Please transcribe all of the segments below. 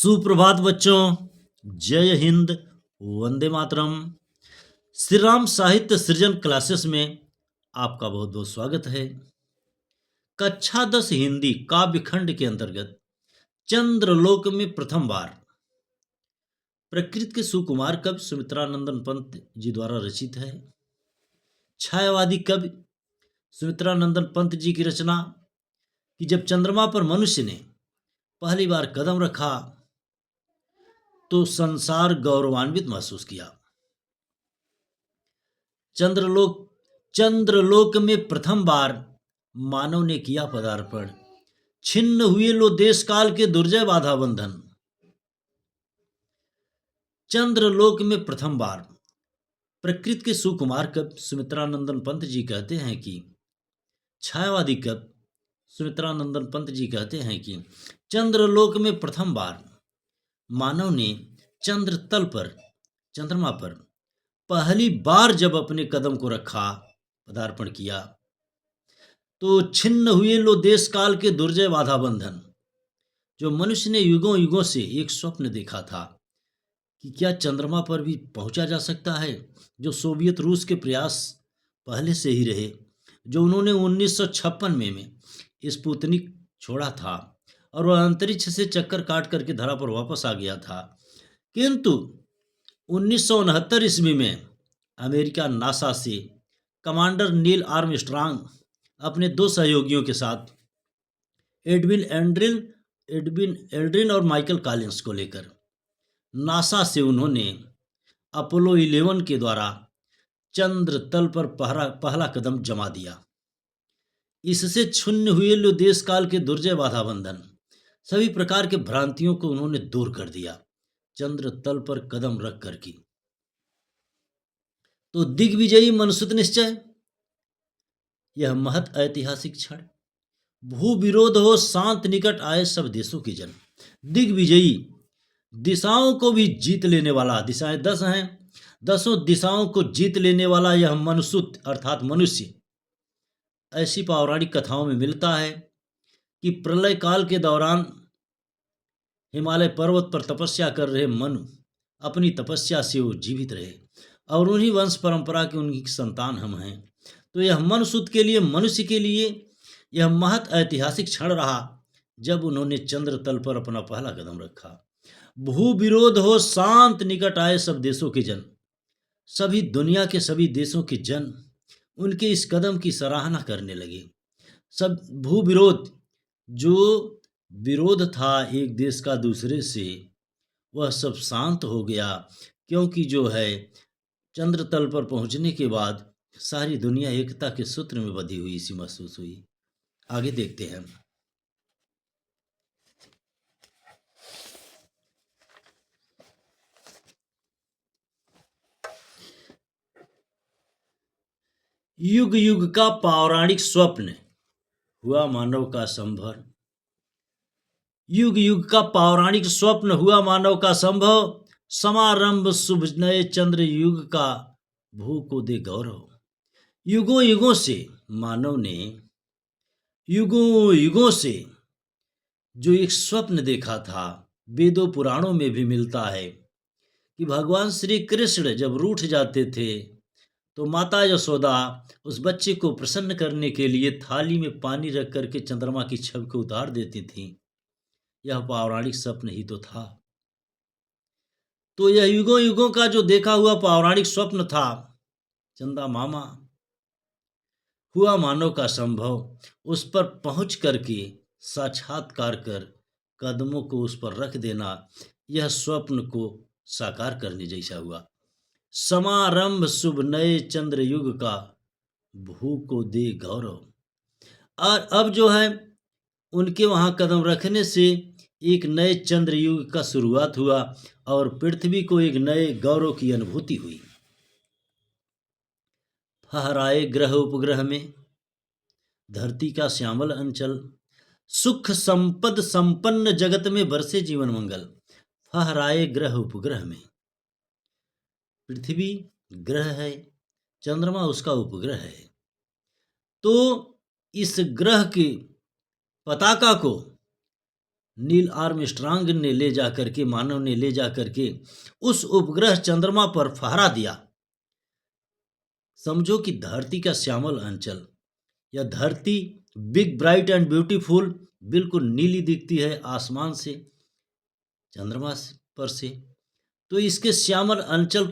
सुप्रभात बच्चों। जय हिंद। वंदे मातरम। श्री राम साहित्य सृजन क्लासेस में आपका बहुत बहुत स्वागत है। कक्षा 10 हिंदी काव्य खंड के अंतर्गत चंद्रलोक में प्रथम बार प्रकृत के सुकुमार कवि सुमित्रानंदन पंत जी द्वारा रचित है। छायावादी कवि सुमित्रानंदन पंत जी की रचना कि जब चंद्रमा पर मनुष्य ने पहली बार कदम रखा तो संसार गौरवान्वित महसूस किया। चंद्रलोक में प्रथम बार मानव ने किया पदार्पण, छिन्न हुए लो देश काल के दुर्जय बाधा बंधन। चंद्रलोक में प्रथम बार प्रकृत के सुकुमार कवि सुमित्रानंदन पंत जी कहते हैं कि छायावादी कवि सुमित्रानंदन पंत जी कहते हैं कि चंद्रलोक में प्रथम बार मानव ने चंद्रमा पर पहली बार जब अपने कदम को रखा, पदार्पण किया, तो छिन्न हुए लो देश काल के दुर्जय बाधा बंधन। जो मनुष्य ने युगों युगों से एक स्वप्न देखा था कि क्या चंद्रमा पर भी पहुंचा जा सकता है, जो सोवियत रूस के प्रयास पहले से ही रहे, जो उन्होंने 1956 में स्पुतनिक छोड़ा था और वह अंतरिक्ष से चक्कर काट करके धरा पर वापस आ गया था। किंतु 1969 ईस्वी में अमेरिका नासा से कमांडर नील आर्मस्ट्रांग अपने दो सहयोगियों के साथ एडविन एल्ड्रिन और माइकल कॉलिंस को लेकर नासा से उन्होंने अपोलो 11 के द्वारा चंद्र तल पर पहला कदम जमा दिया। इससे छुन्न हुए लो देश काल के दुर्जय बाधा बंधन, सभी प्रकार के भ्रांतियों को उन्होंने दूर कर दिया चंद्र तल पर कदम रख कर की। तो दिग्विजयी मनसुत निश्चय, यह महत ऐतिहासिक क्षण। भू विरोध हो शांत निकट आए सब देशों के जन। दिग्विजयी, दिशाओं को भी जीत लेने वाला, दिशाएं 10 हैं, 10 दिशाओं को जीत लेने वाला यह मनसुत अर्थात मनुष्य ऐसी पौराणिक कथाओं में मिलता है कि प्रलय काल के दौरान हिमालय पर्वत पर तपस्या कर रहे मनु अपनी तपस्या से वो जीवित रहे और उन्हीं वंश परंपरा के उनकी संतान हम हैं। तो यह मनसुत के लिए, मनुष्य के लिए यह महत ऐतिहासिक क्षण रहा जब उन्होंने चंद्र तल पर अपना पहला कदम रखा। भू विरोध हो शांत निकट आए सब देशों के जन, सभी दुनिया के सभी देशों के जन उनके इस कदम की सराहना करने लगे। सब भू विरोध, जो विरोध था एक देश का दूसरे से, वह सब शांत हो गया, क्योंकि जो है चंद्र तल पर पहुंचने के बाद सारी दुनिया एकता के सूत्र में बंधी हुई सी महसूस हुई। आगे देखते हैं। युग युग का पौराणिक स्वप्न हुआ मानव का संभव। युग युग का पौराणिक स्वप्न हुआ मानव का संभव, समारंभ शुभ नए चंद्र युग का भू को दे गौरव। युगों युगों से मानव ने, युगों युगों से जो एक स्वप्न देखा था, वेदों पुराणों में भी मिलता है कि भगवान श्री कृष्ण जब रूठ जाते थे तो माता यशोदा उस बच्चे को प्रसन्न करने के लिए थाली में पानी रख करके चंद्रमा की छवि को उतार देती थी। यह पौराणिक स्वप्न ही तो था। तो यह युगों युगों का जो देखा हुआ पौराणिक स्वप्न था, चंदा मामा, हुआ मानव का संभव। उस पर पहुंच करके साक्षात्कार कर कदमों को उस पर रख देना, यह स्वप्न को साकार करने जैसा हुआ। समारंभ शुभ नए चंद्र युग का भू को दे गौरव। और अब जो है उनके वहां कदम रखने से एक नए चंद्र युग का शुरुआत हुआ और पृथ्वी को एक नए गौरव की अनुभूति हुई। फहराए ग्रह उपग्रह में धरती का श्यामल अंचल, सुख संपद संपन्न जगत में बरसे जीवन मंगल। फहराए ग्रह उपग्रह में, पृथ्वी ग्रह है, चंद्रमा उसका उपग्रह है। तो इस ग्रह की पताका को नील आर्मस्ट्रांग ने ले जा करके, मानव ने ले जा करके उस उपग्रह चंद्रमा पर फहरा दिया। समझो कि धरती का श्यामल अंचल या धरती बिग ब्राइट एंड ब्यूटीफुल बिल्कुल नीली दिखती है आसमान से, चंद्रमा पर से। तो इसके आंचल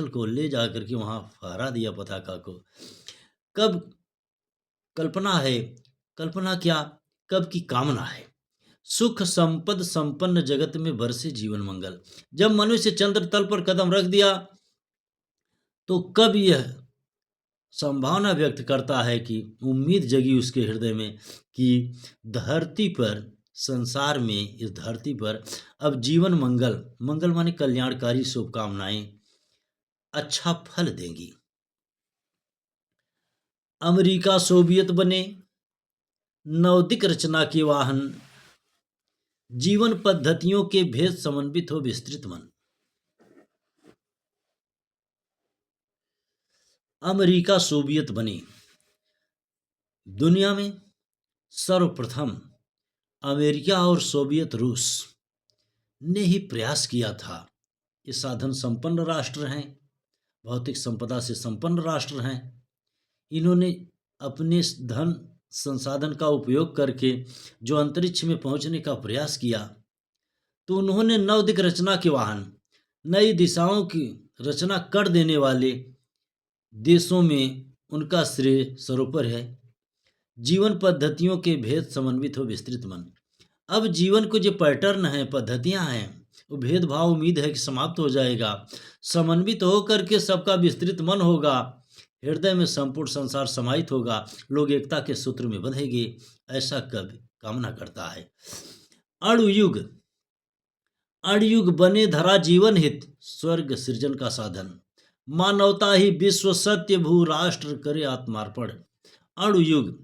को ले जा करके वहां फहरा दिया पताका को। कब कल्पना है, कल्पना क्या, कब की कामना है। सुख संपद संपन्न जगत में बरसे जीवन मंगल। जब मनुष्य चंद्र तल पर कदम रख दिया तो कब यह संभावना व्यक्त करता है कि उम्मीद जगी उसके हृदय में कि धरती पर, संसार में, इस धरती पर अब जीवन मंगल, मंगल माने कल्याणकारी शुभकामनाएं अच्छा फल देंगी। अमेरिका सोवियत बने, नवदिक रचना के वाहन, जीवन पद्धतियों के भेद समन्वित हो विस्तृत मन। अमेरिका सोवियत बने। दुनिया में सर्वप्रथम अमेरिका और सोवियत रूस ने ही प्रयास किया था। ये साधन संपन्न राष्ट्र हैं, भौतिक संपदा से संपन्न राष्ट्र हैं। इन्होंने अपने धन संसाधन का उपयोग करके जो अंतरिक्ष में पहुंचने का प्रयास किया, तो उन्होंने नवदिक रचना के वाहन, नई दिशाओं की रचना कर देने वाले देशों में उनका श्रेय सर्वोपर है। जीवन पद्धतियों के भेद समन्वित हो विस्तृत मन। अब जीवन को जो पैटर्न है, पद्धतियां हैं, वो भेदभाव उम्मीद है कि समाप्त हो जाएगा। समन्वित होकर के सबका विस्तृत मन होगा, हृदय में संपूर्ण संसार समाहित होगा, लोग एकता के सूत्र में बंधेंगे, ऐसा कवि कामना करता है। अणुयुग, अणुयुग बने धरा जीवन हित, स्वर्ग सृजन का साधन। मानवता ही विश्व सत्य, भू राष्ट्र करे आत्मार्पण। अणुयुग,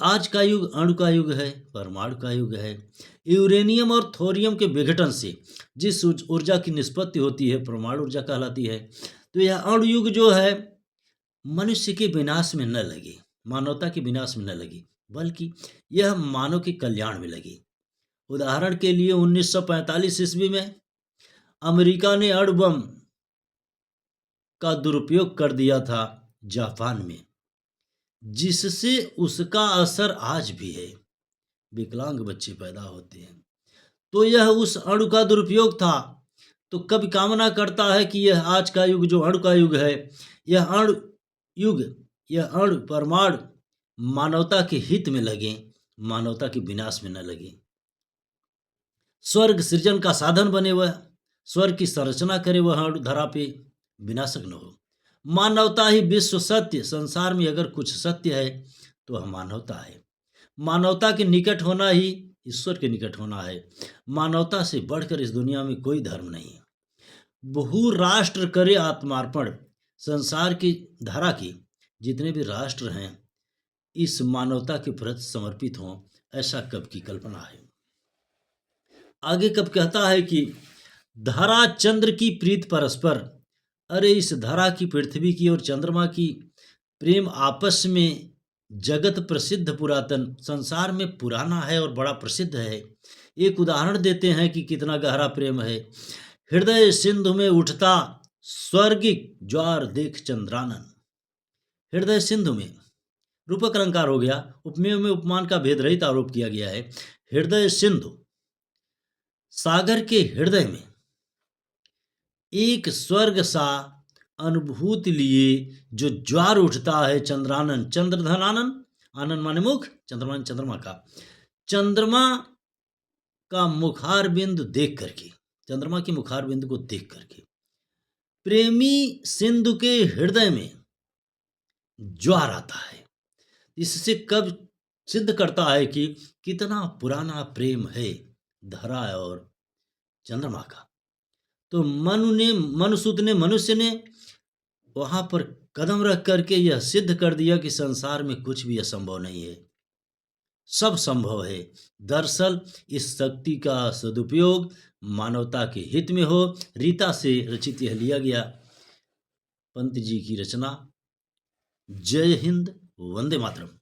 आज का युग अणु का युग है, परमाणु का युग है। यूरेनियम और थोरियम के विघटन से जिस ऊर्जा की निष्पत्ति होती है, परमाणु ऊर्जा कहलाती है। तो यह अणुयुग जो है मनुष्य के विनाश में न लगे, मानवता के विनाश में न लगे, बल्कि यह मानव के कल्याण में लगे। उदाहरण के लिए 1945 ईस्वी में अमेरिका ने अणु बम का दुरुपयोग कर दिया था जापान में, जिससे उसका असर आज भी है, विकलांग बच्चे पैदा होते हैं। तो यह उस अणु का दुरुपयोग था। तो कभी कामना करता है कि यह आज का युग जो अणु का युग है, यह अणु युग, यह अणु परमाणु मानवता के हित में लगे, मानवता के विनाश में न लगे। स्वर्ग सृजन का साधन बने, वह स्वर्ग की संरचना करे, वह अणु धरा पे विनाशक न हो। मानवता ही विश्व सत्य, संसार में अगर कुछ सत्य है तो वह मानवता है। मानवता के निकट होना ही ईश्वर के निकट होना है। मानवता से बढ़कर इस दुनिया में कोई धर्म नहीं है। बहु राष्ट्र करे आत्मार्पण, संसार की धारा के जितने भी राष्ट्र हैं इस मानवता के प्रति समर्पित हों, ऐसा कब की कल्पना है। आगे कब कहता है कि धरा चंद्र की प्रीत परस्पर। अरे इस धरा की, पृथ्वी की और चंद्रमा की प्रेम आपस में जगत प्रसिद्ध, पुरातन, संसार में पुराना है और बड़ा प्रसिद्ध है। एक उदाहरण देते हैं कि कितना गहरा प्रेम है। हृदय सिंधु में उठता स्वर्गिक ज्वार देख चंद्रानन। हृदय सिंधु में रूपक अलंकार हो गया, उपमेय में उपमान का भेद रहित आरोप किया गया है। हृदय सिंधु, सागर के हृदय में एक स्वर्ग सा अनुभूति लिए जो ज्वार उठता है चंद्रानन, चंद्रधन आनंद, आनंद माने मुख, चंद्रमा माने चंद्रमा का, चंद्रमा का मुखार बिंदु देख करके, चंद्रमा की मुखार बिंदु को देख करके प्रेमी सिंधु के हृदय में ज्वार आता है। इससे कब सिद्ध करता है कि कितना पुराना प्रेम है धरा और चंद्रमा का। तो मनुष्य ने वहां पर कदम रख करके यह सिद्ध कर दिया कि संसार में कुछ भी असंभव नहीं है, सब संभव है। दरअसल इस शक्ति का सदुपयोग मानवता के हित में हो। रीता से रचित यह लिया गया पंत जी की रचना। जय हिंद, वंदे मातरम।